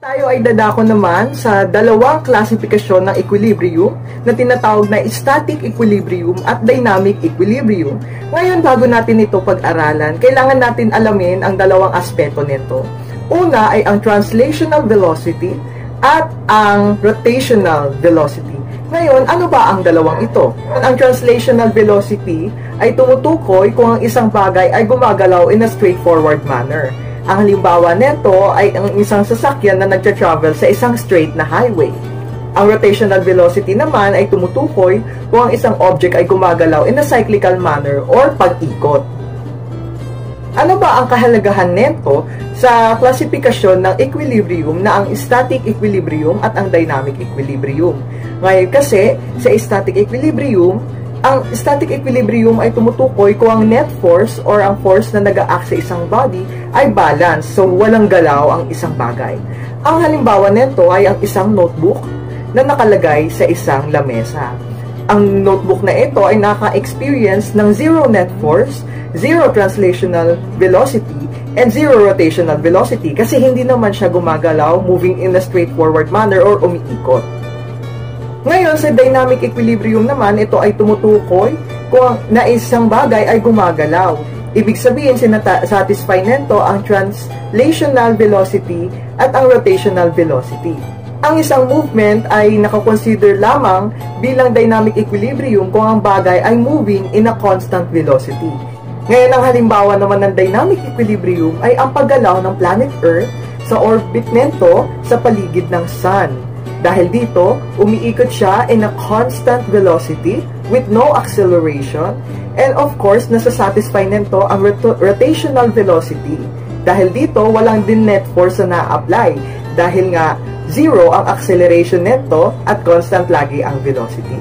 Tayo ay dadako naman sa dalawang klasifikasyon ng equilibrium na tinatawag na static equilibrium at dynamic equilibrium. Ngayon, bago natin ito pag-aralan, kailangan natin alamin ang dalawang aspeto nito. Una ay ang translational velocity at ang rotational velocity. Ngayon, ano ba ang dalawang ito? Ang translational velocity ay tumutukoy kung ang isang bagay ay gumagalaw in a straightforward manner. Ang halimbawa nito ay ang isang sasakyan na nagtra-travel sa isang straight na highway. Ang rotational velocity naman ay tumutukoy kung ang isang object ay gumagalaw in a cyclical manner or pag-ikot. Ano ba ang kahalagahan nito sa klasifikasyon ng equilibrium na ang static equilibrium at ang dynamic equilibrium? Ngayon kasi, sa static equilibrium, ang static equilibrium ay tumutukoy kung ang net force or ang force na nag-a-act sa isang body ay balance, so walang galaw ang isang bagay. Ang halimbawa nito ay ang isang notebook na nakalagay sa isang lamesa. Ang notebook na ito ay naka-experience ng zero net force, zero translational velocity, and zero rotational velocity kasi hindi naman siya gumagalaw, moving in a straightforward manner or umiikot. Ngayon, sa dynamic equilibrium naman, ito ay tumutukoy kung na isang bagay ay gumagalaw. Ibig sabihin, satisfy nito ang translational velocity at ang rotational velocity. Ang isang movement ay nakakonsider lamang bilang dynamic equilibrium kung ang bagay ay moving in a constant velocity. Ngayon, ang halimbawa naman ng dynamic equilibrium ay ang paggalaw ng planet Earth sa orbit nito sa paligid ng Sun. Dahil dito, umiikot siya in a constant velocity with no acceleration. And of course, nasasatisfy nito ang rotational velocity. Dahil dito, walang din net force na na-apply. Dahil nga, zero ang acceleration nito at constant lagi ang velocity.